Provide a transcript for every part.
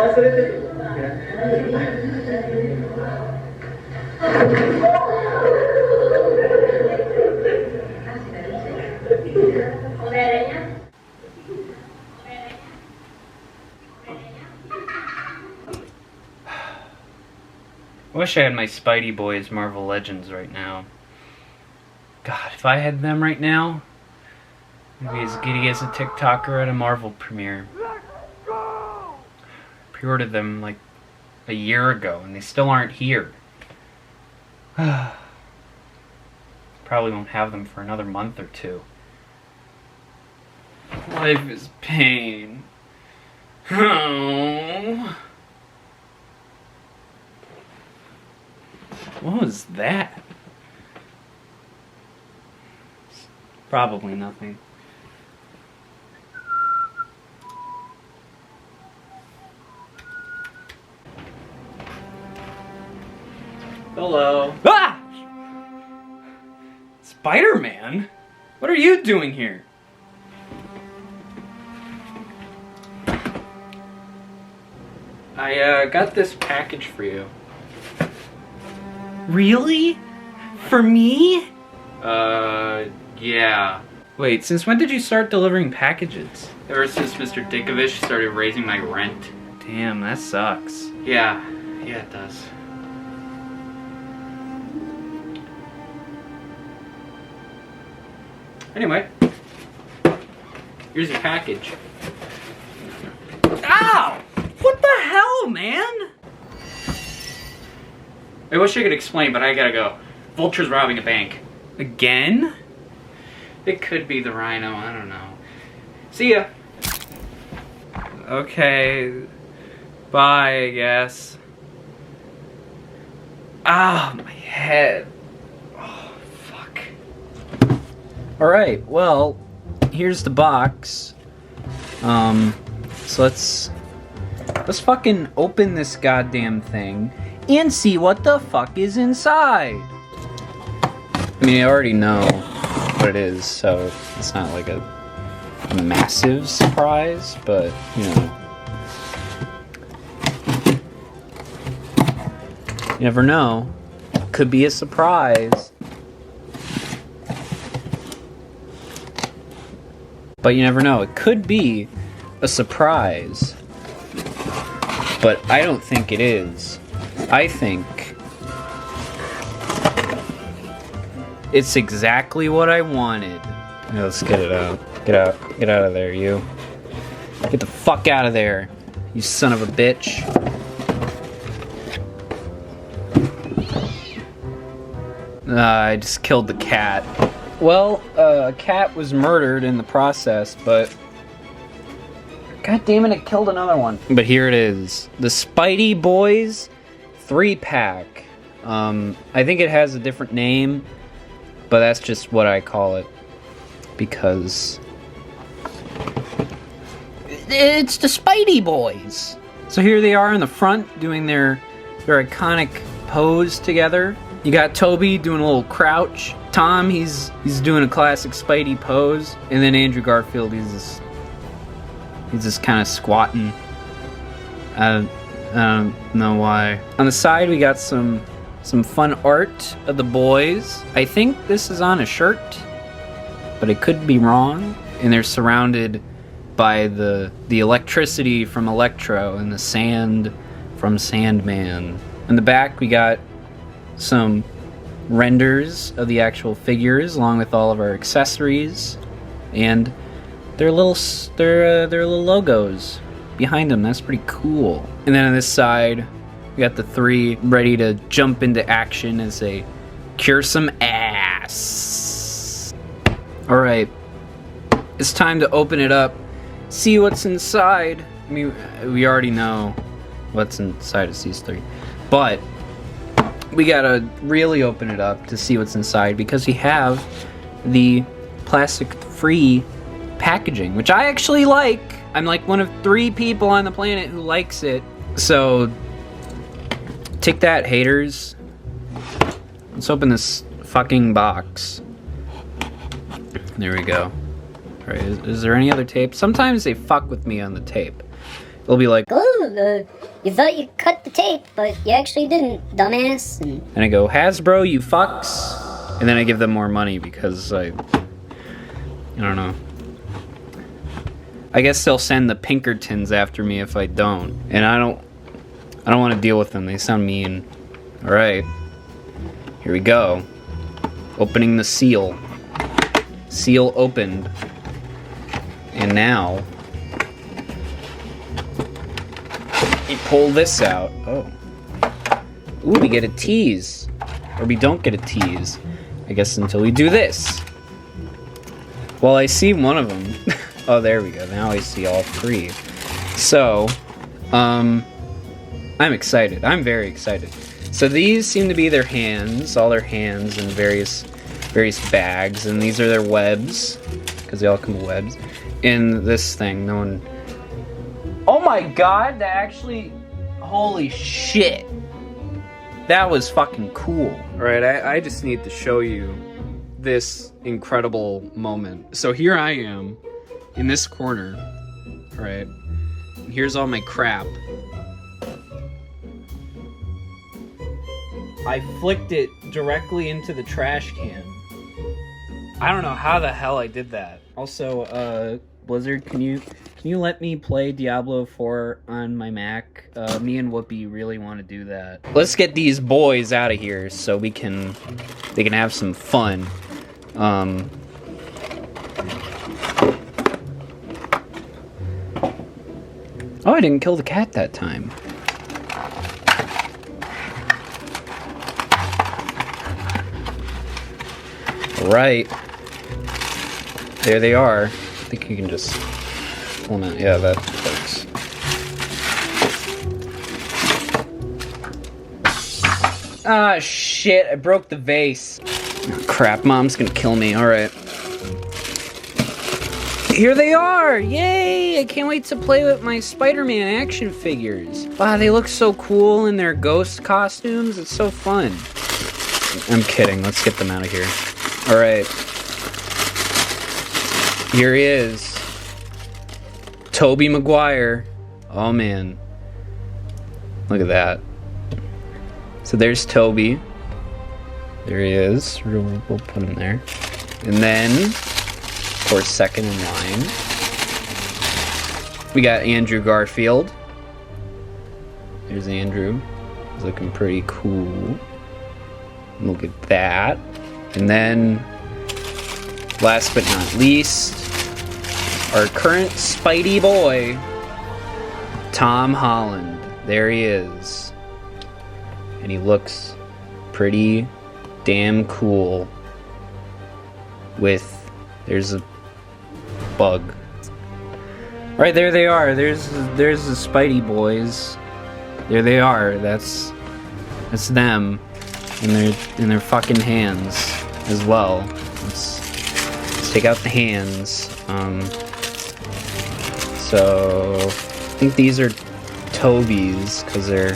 I wish I had my Spidey-Boys Marvel Legends right now. God, if I had them right now, I'd be as giddy as a TikToker at a Marvel premiere. Pre-ordered them like a year ago and they still aren't here. Probably won't have them for another month or two. Life is pain. Oh. What was that? Probably nothing. Hello. Ah! Spider-Man? What are you doing here? I got this package for you. Really? For me? Yeah. Wait, since when did you start delivering packages? Ever since Mr. Dickovich started raising my rent. Damn, that sucks. Yeah, it does. Anyway, here's your package. Ow! What the hell, man? I wish I could explain, but I gotta go. Vulture's robbing a bank. Again? It could be the Rhino, I don't know. See ya. Okay. Bye, I guess. Ah, my head. Oh, fuck. Alright, well, here's the box. So let's fucking open this goddamn thing and see what the fuck is inside. I mean, I already know what it is, so it's not like a massive surprise, but, you know. You never know. Could be a surprise. But you never know. It could be a surprise. But I don't think it is. I think it's exactly what I wanted. Yeah, let's get it out. Get out of there, you. Get the fuck out of there, you son of a bitch. I just killed the cat. Well, a cat was murdered in the process, but god damn it, it killed another one. But here it is. The Spidey-Boys 3-pack. I think it has a different name, but that's just what I call it. Because it's the Spidey-Boys. So here they are in the front doing their iconic pose together. You got Tobey doing a little crouch. Tom, he's doing a classic Spidey pose. And then Andrew Garfield, he's just kind of squatting. I don't know why. On the side, we got some fun art of the boys. I think this is on a shirt, but I could be wrong. And they're surrounded by the electricity from Electro and the sand from Sandman. In the back, we got some renders of the actual figures, along with all of our accessories and their little logos behind them. That's pretty cool. And then on this side, we got the three ready to jump into action as they cure some ass. All right, it's time to open it up, see what's inside. I mean, we already know what's inside of these three, but we gotta really open it up to see what's inside because we have the plastic-free packaging, which I actually like. I'm like one of 3 people on the planet who likes it. So, take that, haters. Let's open this fucking box. There we go. Alright, is there any other tape? Sometimes they fuck with me on the tape. They'll be like, oh, you thought you cut the tape, but you actually didn't, dumbass. And I go, Hasbro, you fucks. And then I give them more money because I don't know. I guess they'll send the Pinkertons after me if I don't. And I don't want to deal with them. They sound mean. All right. Here we go. Opening the seal. Seal opened. And now we pull this out. Oh. Ooh, we get a tease. Or we don't get a tease. I guess until we do this. Well, I see one of them. Oh, there we go. Now I see all three. So, I'm excited. I'm very excited. So these seem to be their hands. All their hands in various bags. And these are their webs. Because they all come with webs. In this thing, no one... Oh my god, that actually... Holy shit. That was fucking cool. Alright, I just need to show you this incredible moment. So here I am, in this corner, right? Here's all my crap. I flicked it directly into the trash can. I don't know how the hell I did that. Also, Blizzard, can you let me play Diablo 4 on my Mac? Me and Whoopi really want to do that. Let's get these boys out of here so they can have some fun. Oh, I didn't kill the cat that time. All right. There they are. I think you can just pull them out. Yeah, that works. Ah, shit. I broke the vase. Oh, crap, Mom's gonna kill me. Alright. Here they are! Yay! I can't wait to play with my Spider-Man action figures. Wow, they look so cool in their ghost costumes. It's so fun. I'm kidding. Let's get them out of here. Alright. Here he is. Tobey Maguire. Oh, man. Look at that. So there's Tobey. There he is. We'll put him there. And then, of course, second in line, we got Andrew Garfield. There's Andrew. He's looking pretty cool. Look at that. And then, last but not least, our current Spidey boy, Tom Holland. There he is. And he looks pretty damn cool. There's a bug. Right, there they are. There's the Spidey-Boys. There they are. That's them. In their fucking hands as well. Let's take out the hands. So I think these are Tobey's because they're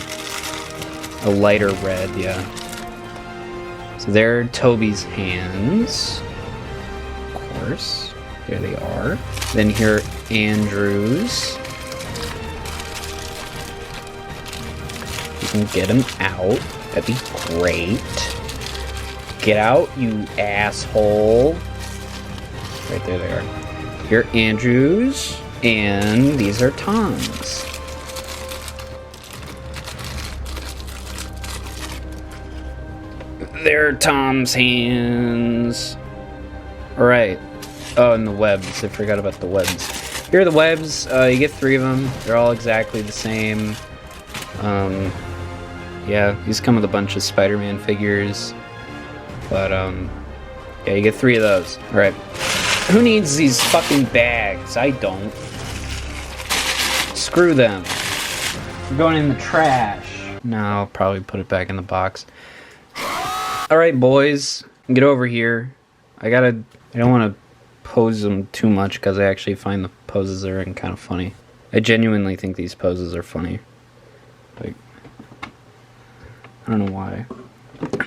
a lighter red, yeah. So they're Tobey's hands. Of course. There they are. Then here are Andrew's. You can get them out. That'd be great. Get out, you asshole. Right there they are. Here are Andrew's. And these are Tom's. They're Tom's hands. Alright. Oh, and the webs. I forgot about the webs. Here are the webs. You get 3 of them. They're all exactly the same. Yeah, these come with a bunch of Spider-Man figures. But, yeah, you get 3 of those. Alright. Who needs these fucking bags? I don't. Screw them. We're going in the trash. No, I'll probably put it back in the box. Alright, boys. Get over here. I don't want to pose them too much because I actually find the poses are kind of funny. I genuinely think these poses are funny. Like, I don't know why.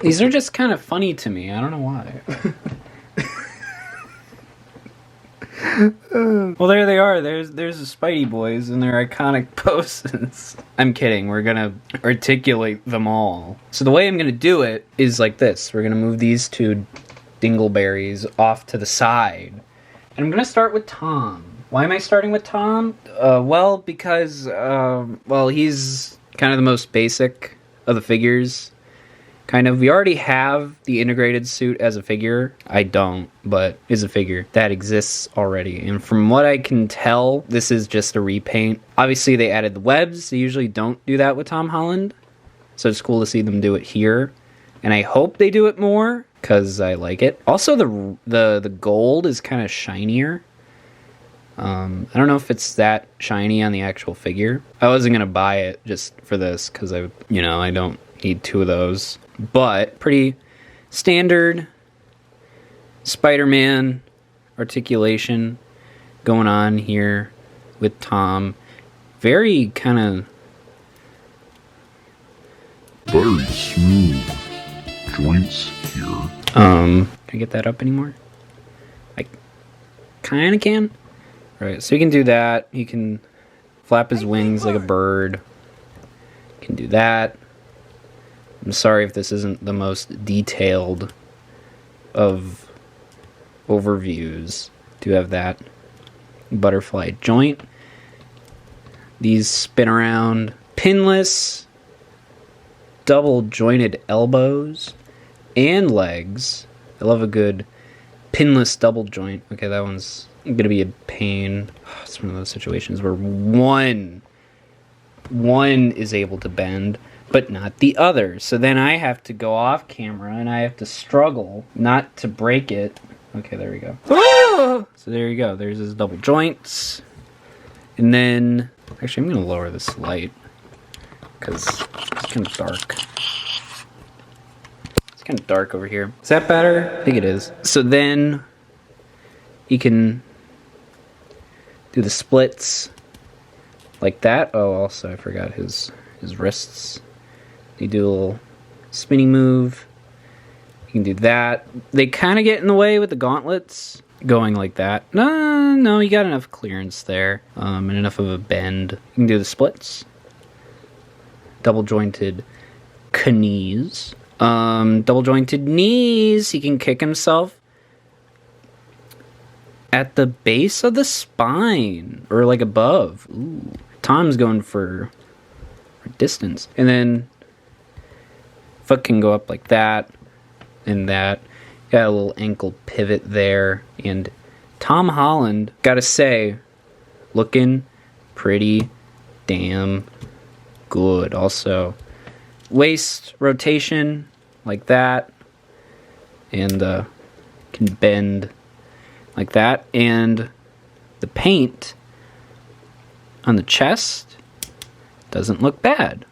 These are just kind of funny to me. I don't know why. Well, there they are. There's the Spidey-Boys in their iconic poses. I'm kidding. We're gonna articulate them all. So the way I'm gonna do it is like this. We're gonna move these two dingleberries off to the side. And I'm gonna start with Tom. Why am I starting with Tom? Well, because, he's kind of the most basic of the figures. Kind of. We already have the integrated suit as a figure. I don't, but is a figure that exists already. And from what I can tell, this is just a repaint. Obviously, they added the webs. They usually don't do that with Tom Holland. So it's cool to see them do it here. And I hope they do it more, because I like it. Also, the gold is kind of shinier. I don't know if it's that shiny on the actual figure. I wasn't going to buy it just for this, because I don't need two of those. But pretty standard Spider-Man articulation going on here with Tom. Very kind of very smooth joints here. Can I get that up anymore? I kind of can. All right, so you can do that. You can flap his wings like a bird. You can do that. I'm sorry if this isn't the most detailed of overviews. Do have that butterfly joint. These spin around. Pinless, double jointed elbows and legs. I love a good pinless double joint. Okay, that one's gonna be a pain. It's one of those situations where one is able to bend, but not the other. So then I have to go off camera and I have to struggle not to break it. Okay, there we go. Oh! So there you go. There's his double joints. And then, actually, I'm going to lower this light because it's kind of dark. It's kind of dark over here. Is that better? I think it is. So then you can do the splits like that. Oh, also, I forgot his wrists. You do a little spinning move. You can do that. They kind of get in the way with the gauntlets going like that. No, you got enough clearance there and enough of a bend. You can do the splits. Double jointed knees. Double jointed knees. He can kick himself at the base of the spine or like above. Ooh. Tom's going for distance. And then foot can go up like that and that. Got a little ankle pivot there. And Tom Holland, gotta say, looking pretty damn good. Also, waist rotation like that. And can bend like that. And the paint on the chest doesn't look bad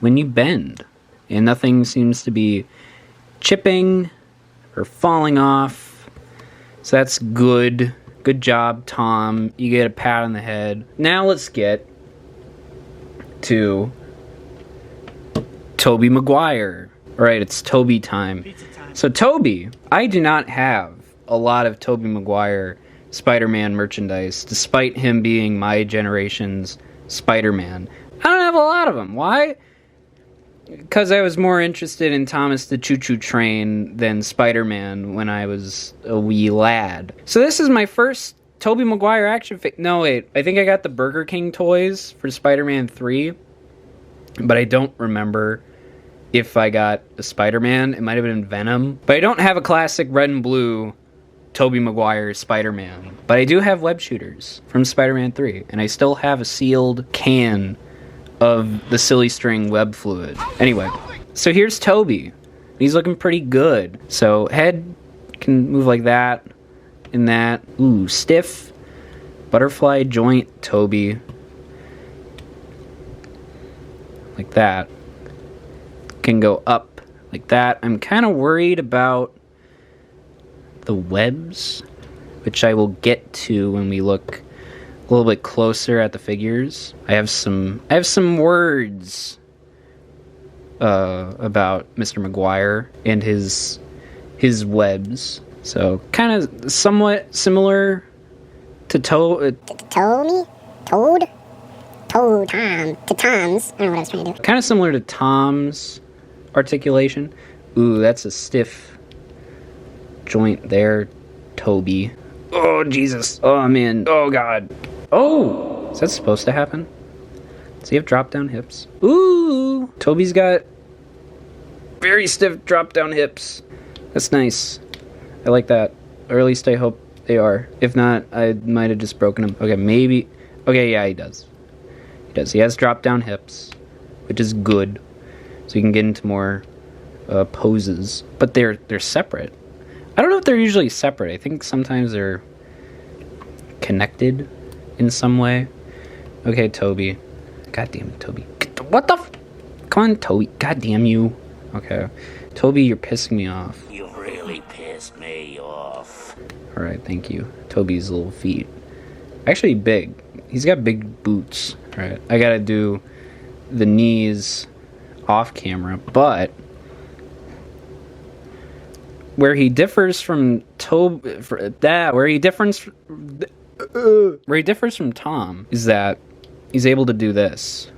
when you bend. And nothing seems to be chipping or falling off. So that's good. Good job, Tom. You get a pat on the head. Now let's get to Tobey Maguire. All right, it's Tobey time. So Tobey, I do not have a lot of Tobey Maguire Spider-Man merchandise, despite him being my generation's Spider-Man. I don't have a lot of them. Why? Because I was more interested in Thomas the Choo-Choo Train than Spider-Man when I was a wee lad. So this is my first Tobey Maguire action figure. No, wait. I think I got the Burger King toys for Spider-Man 3. But I don't remember if I got a Spider-Man. It might have been Venom. But I don't have a classic red and blue Tobey Maguire Spider-Man. But I do have web shooters from Spider-Man 3. And I still have a sealed can of the silly string web fluid. Anyway, so here's Tobey. He's looking pretty good. So head can move like that and that. Ooh, stiff butterfly joint Tobey. Like that. Can go up like that. I'm kind of worried about the webs, which I will get to when we look a little bit closer at the figures. I have some words about Mr. Maguire and his webs. So kind of somewhat similar To Tom's? I don't know what I was trying to do. Kind of similar to Tom's articulation. Ooh, that's a stiff joint there, Tobey. Oh, Jesus. Oh, man. Oh, God. Oh! Is that supposed to happen? Does he have drop-down hips? Ooh! Tobey's got very stiff drop-down hips. That's nice. I like that. Or at least I hope they are. If not, I might have just broken them. Okay, maybe. Okay, yeah, he does. He does. He has drop-down hips, which is good. So you can get into more poses. But they're separate. I don't know if they're usually separate. I think sometimes they're connected in some way. Okay, Tobey. God damn it, Tobey. What the Come on, Tobey. God damn you. Okay. Tobey, you're pissing me off. You've really pissed me off. Alright, thank you. Tobey's little feet. Actually big. He's got big boots. Alright, I gotta do the knees off camera, but where he differs from Tom is that he's able to do this.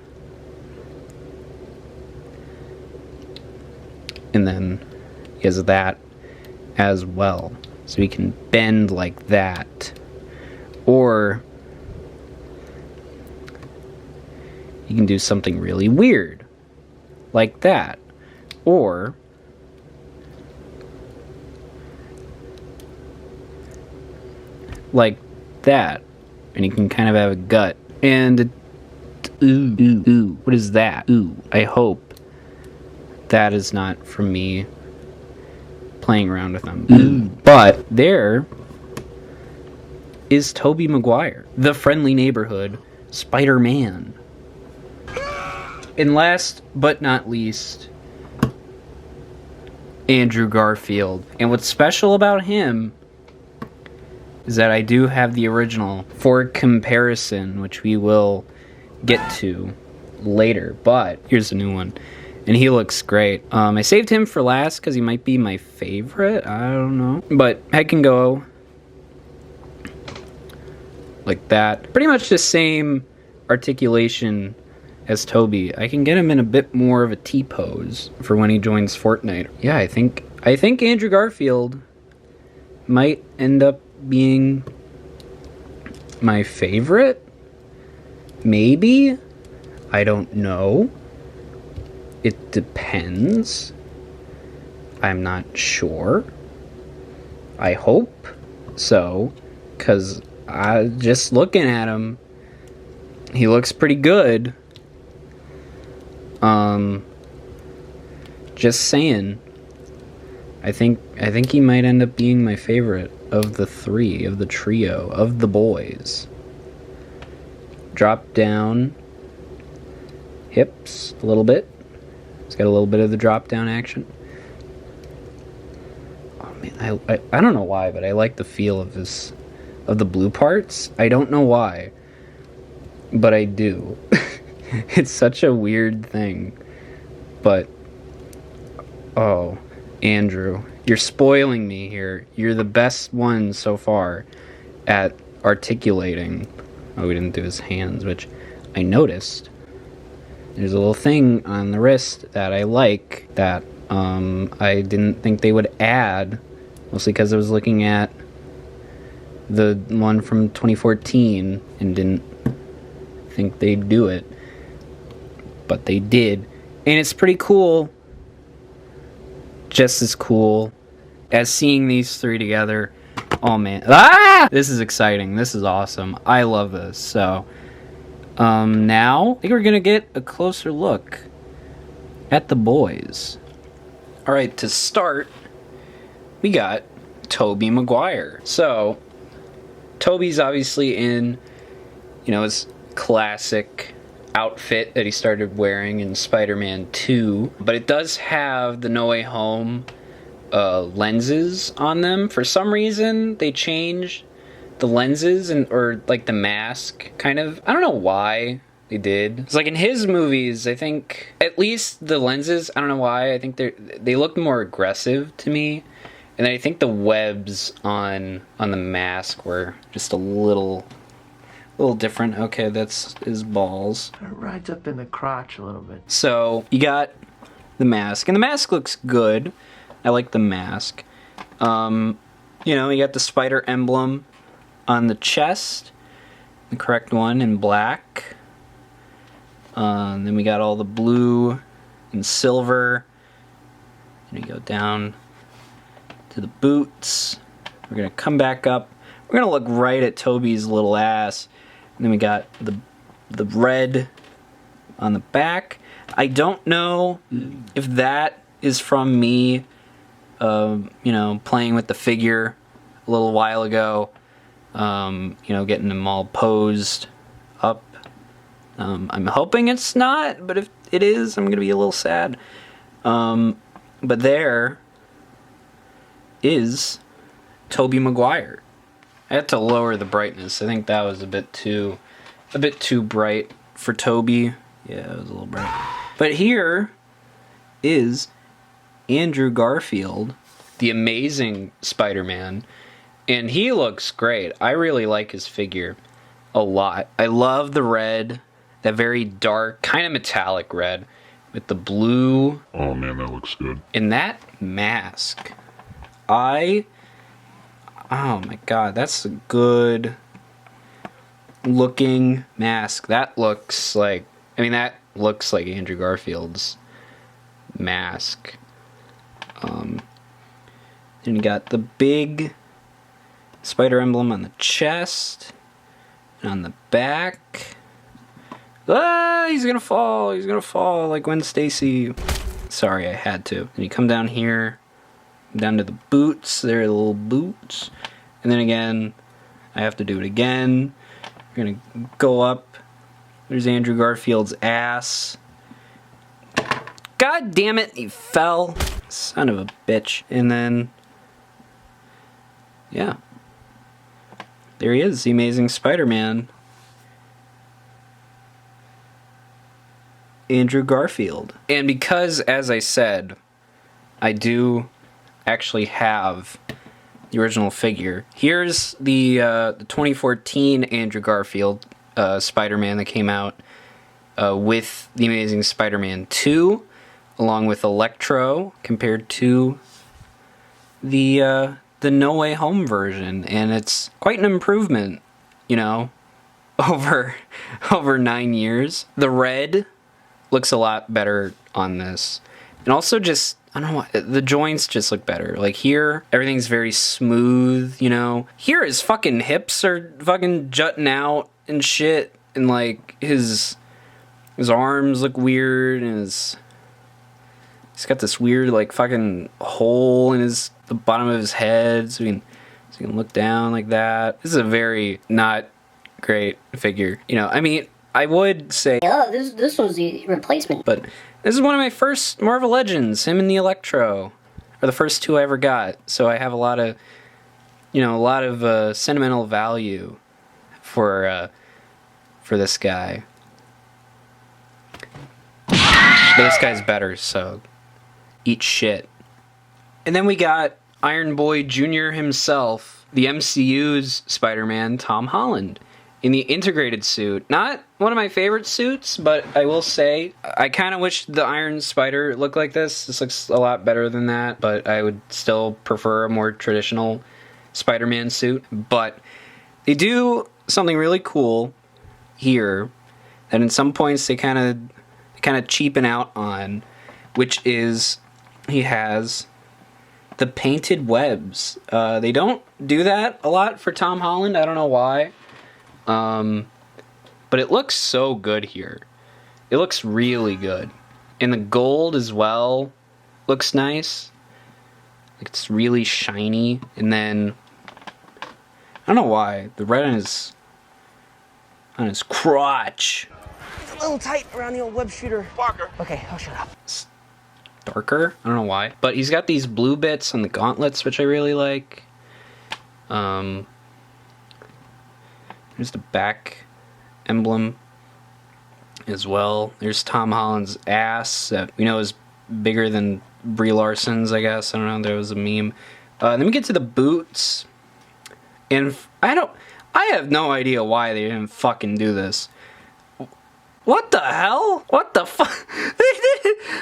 And then he has that as well. So he can bend like that. Or he can do something really weird. Like that. Or like that. And he can kind of have a gut. And ooh, what is that? Ooh, I hope that is not from me playing around with them. But there is Tobey Maguire, the friendly neighborhood Spider-Man. And last but not least, Andrew Garfield. And what's special about him is that I do have the original for comparison, which we will get to later. But here's a new one. And he looks great. I saved him for last because he might be my favorite. I don't know. But I can go like that. Pretty much the same articulation as Tobey. I can get him in a bit more of a T-pose for when he joins Fortnite. Yeah, I think Andrew Garfield might end up being my favorite. Maybe. I don't know. It depends. I'm not sure. I hope so, because just looking at him, he looks pretty good. Just saying. I think he might end up being my favorite of the three, of the trio, of the boys. Drop down hips a little bit. It's got a little bit of the drop down action. Oh man, I don't know why, but I like the feel of this, of the blue parts. I don't know why, but I do. It's such a weird thing. But oh, Andrew, you're spoiling me here. You're the best one so far at articulating. Oh, we didn't do his hands, which I noticed. There's a little thing on the wrist that I like that I didn't think they would add, mostly because I was looking at the one from 2014 and didn't think they'd do it. But they did. And it's pretty cool. Just as cool as seeing these three together. Oh man. Ah! This is exciting. This is awesome. I love this. So now I think we're gonna get a closer look at the boys. Alright, to start, we got Tobey Maguire. So Tobey's obviously in, his classic outfit that he started wearing in Spider-Man 2, but it does have the No Way Home lenses on them. For some reason, they changed the lenses or like the mask, kind of. I don't know why they did. It's like in his movies, I think at least the lenses, I don't know why, I think they look more aggressive to me, And then I think the webs on the mask were just a little different. Okay, that's his balls. It rides up in the crotch a little bit. So you got the mask, and the mask looks good. I like the mask. You know, you got the spider emblem on the chest, the correct one in black. Then we got all the blue and silver. And you go down to the boots. We're gonna come back up. We're gonna look right at Tobey's little ass. And then we got the red on the back. I don't know if that is from me, you know, playing with the figure a little while ago. You know, getting them all posed up. I'm hoping it's not, but if it is, I'm gonna be a little sad. But there is Tobey Maguire. I had to lower the brightness. I think that was a bit too bright for Tobey. Yeah, it was a little bright. But here is Andrew Garfield, the amazing Spider-Man, and he looks great. I really like his figure a lot. I love the red, that very dark, kind of metallic red with the blue. Oh man, that looks good. And that mask. Oh my god, that's a good looking mask. That looks like, that looks like Andrew Garfield's mask. Then you got the big spider emblem on the chest and on the back. Ah, he's gonna fall like Gwen Stacy. Sorry, I had to. And you come down here, down to the boots. There are the little boots. And then again, I have to do it again. We're gonna go up. There's Andrew Garfield's ass. God damn it, he fell. Son of a bitch. And then, yeah. There he is, the Amazing Spider-Man. Andrew Garfield. And because, as I said, I do actually have the original figure. Here's the 2014 Andrew Garfield Spider-Man that came out with the Amazing Spider-Man 2, along with Electro, compared to the No Way Home version, and it's quite an improvement, you know, over 9 years. The red looks a lot better on this, and also just, I don't know why, the joints just look better. Like here, everything's very smooth, you know. Here his fucking hips are fucking jutting out and shit, and like his arms look weird, and he's got this weird like fucking hole in the bottom of his head, so he can look down like that. This is a very not great figure, you know. I would say, Oh, this was the replacement. but this is one of my first Marvel Legends, him and the Electro are the first two I ever got, so I have a lot of sentimental value for this guy. But this guy's better, so eat shit. And then we got Iron Boy Jr. himself, the MCU's Spider-Man, Tom Holland, in the integrated suit. Not one of my favorite suits, but I will say, I kind of wish the Iron Spider looked like this. This looks a lot better than that, but I would still prefer a more traditional Spider-Man suit. But they do something really cool here that in some points they kind of cheapen out on, which is he has the painted webs. They don't do that a lot for Tom Holland. I don't know why. But it looks so good here. It looks really good. And the gold as well looks nice. Like it's really shiny. And then, I don't know why, the red on his crotch. It's a little tight around the old web shooter. Parker. Okay, I'll shut up. It's darker. I don't know why. But he's got these blue bits on the gauntlets, which I really like. There's the back emblem as well. There's Tom Holland's ass that we know is bigger than Brie Larson's, I guess. I don't know, there was a meme. Then we get to the boots, and I have no idea why they didn't fucking do this. What the hell? What the fuck?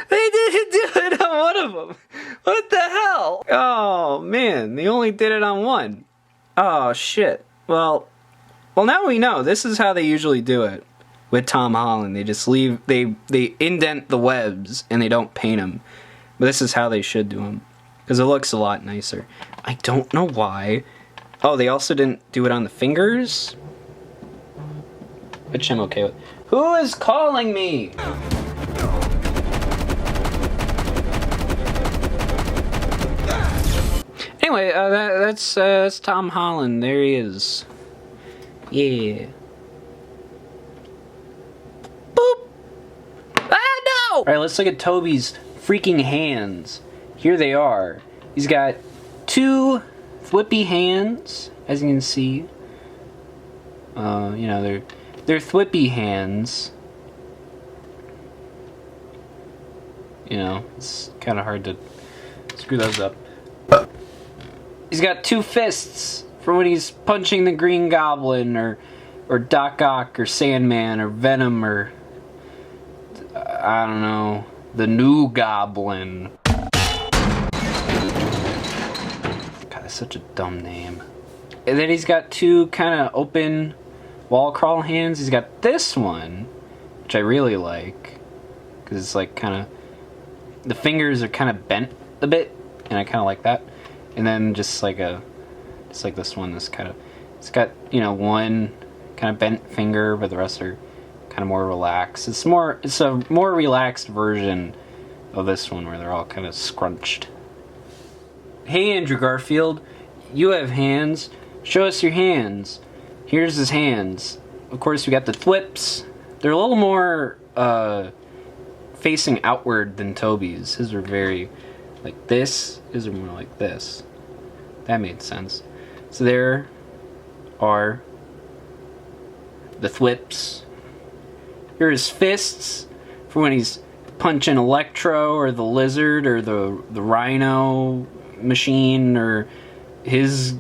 They didn't do it on one of them. What the hell? Oh man, they only did it on one. Oh shit. Well now we know. This is how they usually do it with Tom Holland. They just leave, they indent the webs and they don't paint them. But this is how they should do them, because it looks a lot nicer. I don't know why. Oh, they also didn't do it on the fingers, which I'm okay with. Who is calling me? Anyway, that's Tom Holland. There he is. Yeah. Boop. Ah, no! All right, let's look at Tobey's freaking hands. Here they are. He's got two thwippy hands, as you can see. You know, they're thwippy hands. You know, it's kind of hard to screw those up. He's got two fists for when he's punching the Green Goblin, or Doc Ock, or Sandman, or Venom, or I don't know, the New Goblin. God, that's such a dumb name. And then he's got two kind of open wall crawl hands. He's got this one, which I really like, because it's like kind of, the fingers are kind of bent a bit, and I kind of like that. And then just like this one, this kind of, it's got, you know, one kind of bent finger, but the rest are kind of more relaxed. It's a more relaxed version of this one, where they're all kind of scrunched. Hey, Andrew Garfield, you have hands. Show us your hands. Here's his hands. Of course, we got the thwips. They're a little more facing outward than Tobey's. His are very like this. His are more like this. That made sense. So there are the thwips. Here are his fists for when he's punching Electro, or the Lizard, or the Rhino machine, or his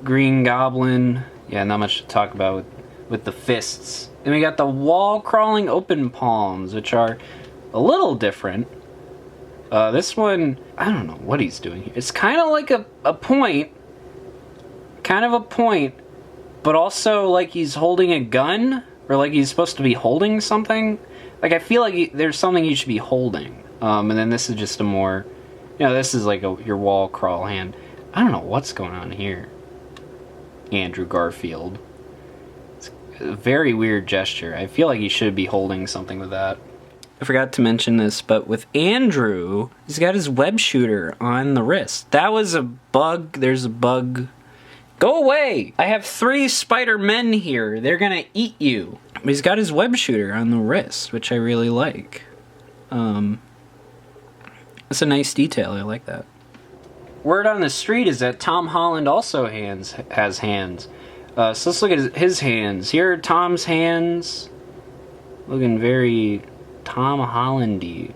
Green Goblin. Yeah, not much to talk about with the fists. And we got the wall crawling open palms, which are a little different. This one, I don't know what he's doing here. It's kind of like a point. Kind of a point. But also like he's holding a gun. Or like he's supposed to be holding something. Like I feel like there's something you should be holding. And then this is just a more, you know, this is like your wall crawl hand. I don't know what's going on here. Andrew Garfield. It's a very weird gesture. I feel like he should be holding something with that. I forgot to mention this, but with Andrew, he's got his web shooter on the wrist. That was a bug. There's a bug. Go away! I have 3 Spider-Men here. They're gonna eat you. But he's got his web shooter on the wrist, which I really like. That's a nice detail. I like that. Word on the street is that Tom Holland also has hands. So let's look at his hands. Here are Tom's hands. Looking very Tom Holland-y.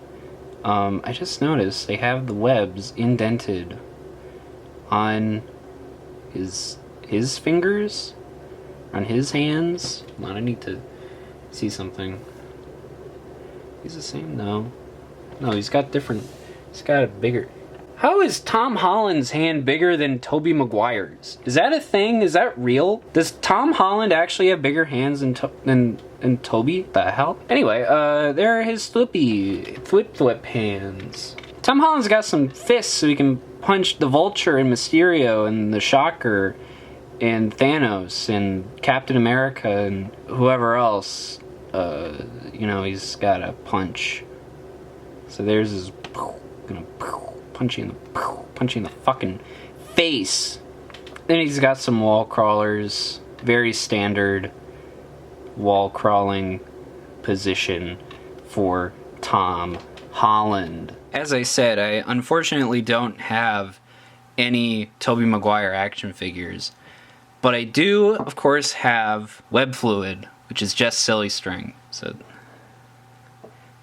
I just noticed they have the webs indented on his fingers, on his hands. Hold on, I need to see something. He's the same? No, he's got different. He's got a bigger. How is Tom Holland's hand bigger than Tobey Maguire's? Is that a thing? Is that real? Does Tom Holland actually have bigger hands than Tobey? The hell? Anyway, there are his thwip hands. Tom Holland's got some fists so he can punch the Vulture and Mysterio and the Shocker and Thanos and Captain America and whoever else. You know, he's got a punch. So there's his punching the fucking face. Then he's got some wall crawlers. Very standard wall crawling position for Tom Holland. As I said, I unfortunately don't have any Tobey Maguire action figures. But I do, of course, have web fluid, which is just silly string. So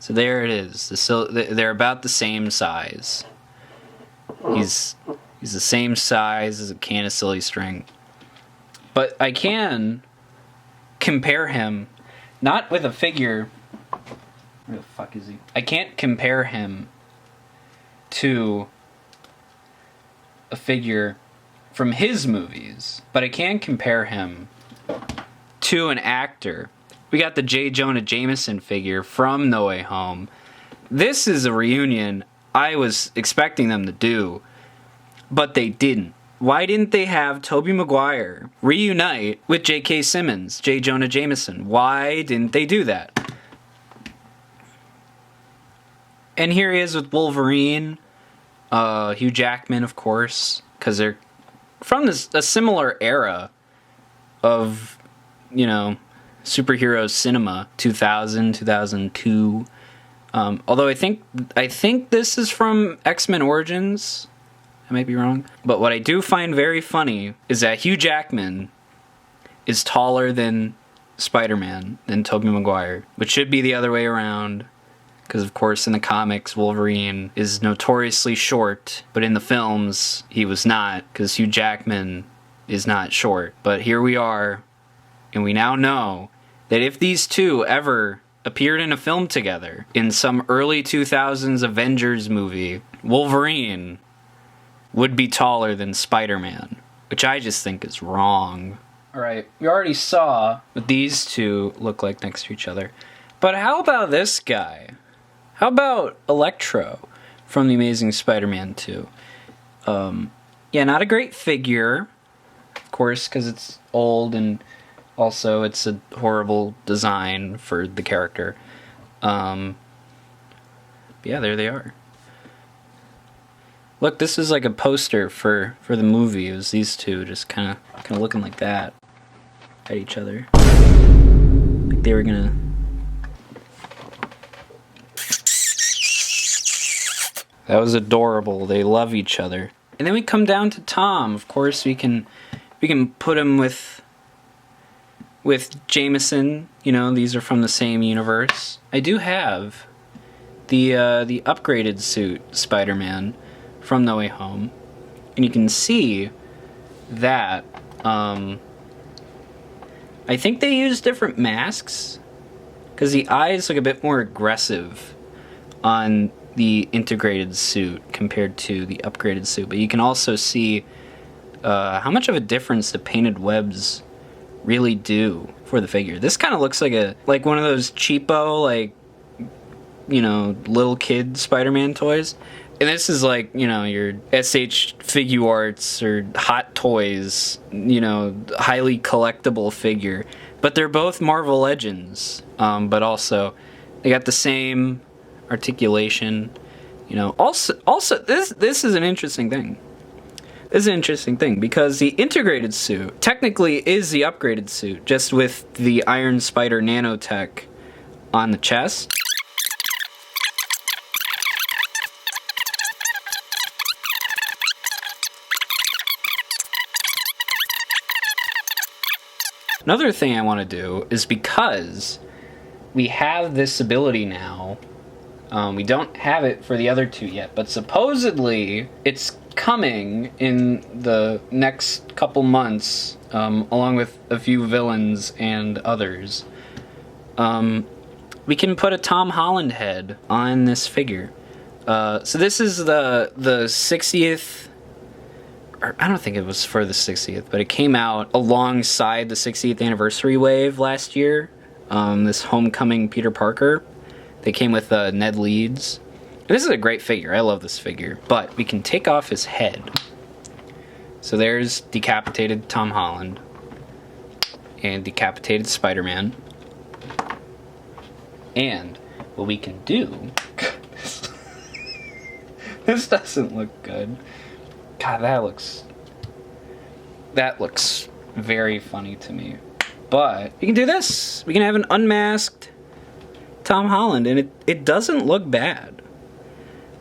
there it is. They're about the same size. He's the same size as a can of silly string. But I can compare him, not with a figure. Where the fuck is he? I can't compare him to a figure from his movies, but I can compare him to an actor. We got the J. Jonah Jameson figure from No Way Home. This is a reunion I was expecting them to do, but they didn't. Why didn't they have Tobey Maguire reunite with J.K. Simmons, J. Jonah Jameson? Why didn't they do that? And here he is with Wolverine, Hugh Jackman, of course, because they're from a similar era of, you know, superhero cinema, 2000, 2002. Although I think this is from X-Men Origins. I might be wrong. But what I do find very funny is that Hugh Jackman is taller than Spider-Man, than Tobey Maguire, which should be the other way around. Because, of course, in the comics, Wolverine is notoriously short, but in the films, he was not, because Hugh Jackman is not short. But here we are, and we now know that if these two ever appeared in a film together, in some early 2000s Avengers movie, Wolverine would be taller than Spider-Man, which I just think is wrong. Alright, we already saw what these two look like next to each other. But how about this guy? How about Electro from The Amazing Spider-Man 2? Yeah, not a great figure, of course, because it's old and also it's a horrible design for the character. But yeah, there they are. Look, this is like a poster for the movie. It was these two just kind of looking like that at each other. Like they were gonna... That was adorable. They love each other. And then we come down to Tom. Of course, we can put him with Jameson. You know, these are from the same universe. I do have the upgraded suit Spider-Man from No Way Home, and you can see that I think they use different masks because the eyes look a bit more aggressive on the integrated suit compared to the upgraded suit, but you can also see how much of a difference the painted webs really do for the figure. This kind of looks like one of those cheapo, like, you know, little kid Spider-Man toys. And this is like, you know, your SH Figuarts or Hot Toys, you know, highly collectible figure. But they're both Marvel Legends, but also they got the same articulation, you know. Also, this is an interesting thing. This is an interesting thing because the integrated suit technically is the upgraded suit, just with the Iron Spider nanotech on the chest. Another thing I want to do is because we have this ability now, we don't have it for the other two yet, but supposedly it's coming in the next couple months, along with a few villains and others. We can put a Tom Holland head on this figure. So this is the 60th... I don't think it was for the 60th, but it came out alongside the 60th anniversary wave last year. This Homecoming Peter Parker. They came with Ned Leeds. And this is a great figure. I love this figure. But we can take off his head. So there's decapitated Tom Holland. And decapitated Spider-Man. And what we can do... This doesn't look good. God, that looks very funny to me. But we can do this. We can have an unmasked Tom Holland, and it doesn't look bad.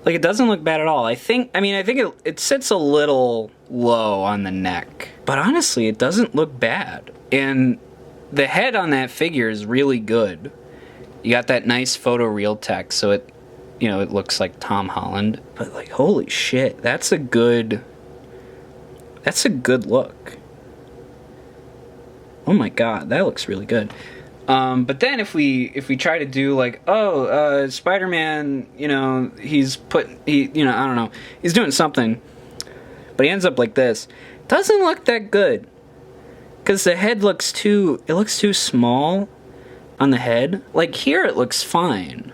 Like, it doesn't look bad at all. I think it sits a little low on the neck. But honestly, it doesn't look bad. And the head on that figure is really good. You got that nice photoreal tech, so it looks like Tom Holland. But, like, holy shit, that's a good That's a good look. Oh my god, that looks really good. But then if we try to do like, Spider-Man, you know, he's I don't know, he's doing something, but he ends up like this. Doesn't look that good, because the head looks too small on the head. Like here it looks fine.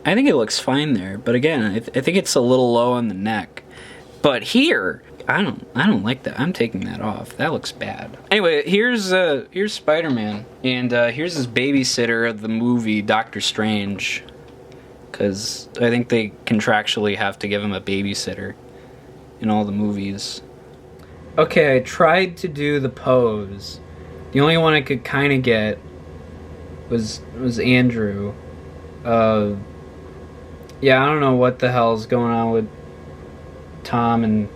I think it looks fine there, but again, I think it's a little low on the neck. But here, I don't like that. I'm taking that off. That looks bad. Anyway, here's Spider-Man, and here's his babysitter of the movie Doctor Strange, because I think they contractually have to give him a babysitter in all the movies. Okay, I tried to do the pose. The only one I could kind of get was Andrew. Yeah, I don't know what the hell's going on with Tom and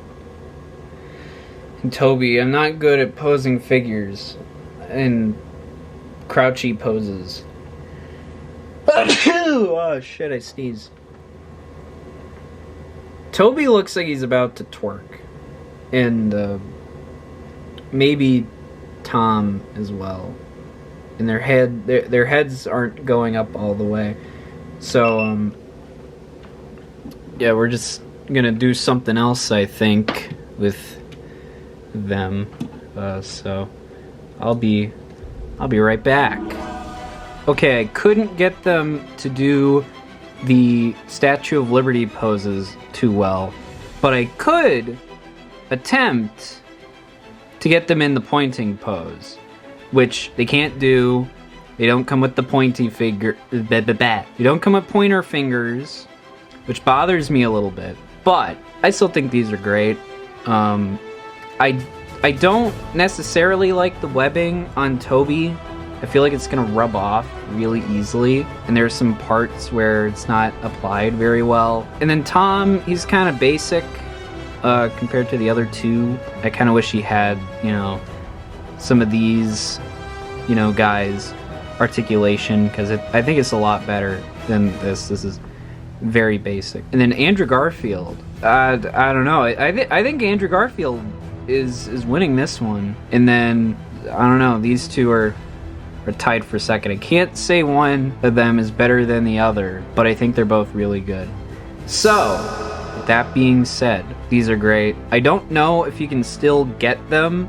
Tobey. I'm not good at posing figures and crouchy poses. Oh shit, I sneezed. Tobey looks like he's about to twerk. And maybe Tom as well. And their heads aren't going up all the way. So yeah, we're just gonna do something else, I think, with them. So I'll be right back. Okay, I couldn't get them to do the Statue of Liberty poses too well, but I could attempt to get them in the pointing pose, which they can't do. They don't come with the pointy finger. They don't come with pointer fingers, which bothers me a little bit. But I still think these are great. I don't necessarily like the webbing on Tobey. I feel like it's gonna rub off really easily, and there's some parts where it's not applied very well. And then Tom, he's kind of basic compared to the other two. I kind of wish he had, you know, some of these, you know, guys' articulation, because I think it's a lot better than this. This is very basic. And then Andrew Garfield. I don't know. I think Andrew Garfield is winning this one. And then I don't know. These two are tied for second. I can't say one of them is better than the other, but I think they're both really good. So, with that being said, these are great. I don't know if you can still get them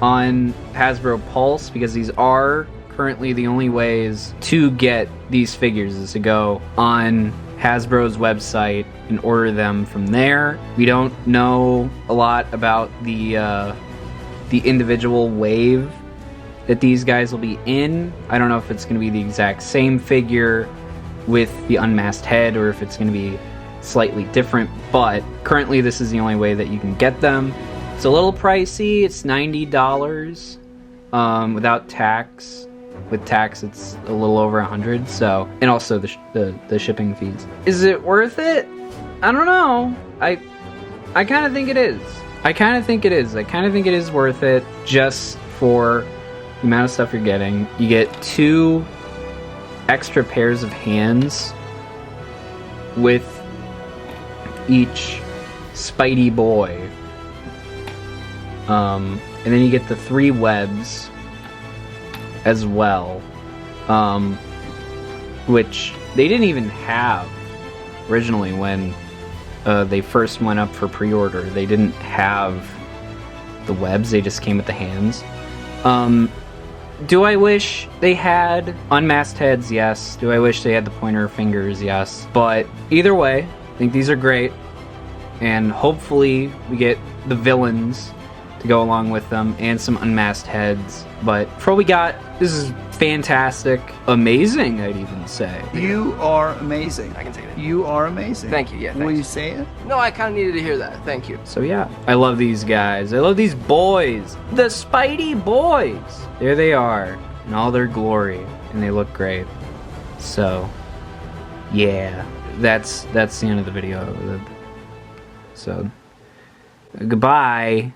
on Hasbro Pulse, because these are currently the only ways to get these figures is to go on Hasbro's website and order them from there. We don't know a lot about the individual wave that these guys will be in. I don't know if it's going to be the exact same figure with the unmasked head, or if it's going to be slightly different, but currently this is the only way that you can get them. It's a little pricey. It's $90 without tax. With tax, it's a little over $100. So, and also the shipping fees. Is it worth it? I don't know. I kind of think it is. I kind of think it is worth it, just for the amount of stuff you're getting. You get 2 extra pairs of hands with each Spidey-Boy. And then you get the 3 webs as well, which they didn't even have originally when they first went up for pre-order. They didn't have the webs, they just came with the hands. Do I wish they had unmasked heads? Yes. Do I wish they had the pointer fingers? Yes. But either way, I think these are great, and hopefully we get the villains to go along with them and some unmasked heads. But for what we got, this is fantastic, amazing, I'd even say. You are amazing. I can take it. You are amazing. Thank you, yeah, Will thanks. you say it? No, I kind of needed to hear that. Thank you. So yeah, I love these guys. I love these boys. The Spidey-Boys. There they are in all their glory, and they look great. So yeah, that's the end of the video. So goodbye.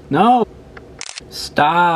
No. Stop.